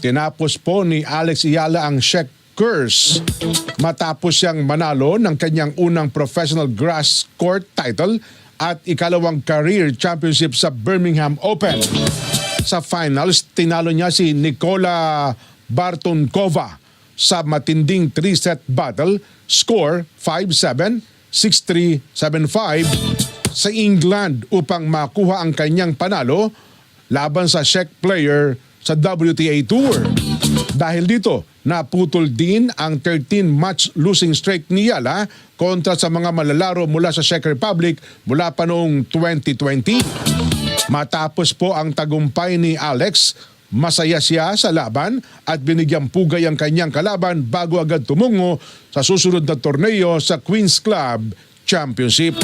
Tinapos po ni Alex Ayala ang Czech curse matapos siyang manalo ng kanyang unang professional grass court title at ikalawang career championship sa Birmingham Open. Sa finals, tinalo niya si Nikola Bartonkova sa matinding 3-set battle, score 5-7, 6-3, 7-5 sa England upang makuha ang kanyang panalo laban sa Czech player sa WTA Tour. Dahil dito, naputol din ang 13-match losing streak ni Ayala kontra sa mga malalaro mula sa Czech Republic mula pa noong 2020. Matapos po ang tagumpay ni Alex, masaya siya sa laban at binigyang pugay ang kanyang kalaban bago agad tumungo sa susunod na torneo sa Queen's Club Championship.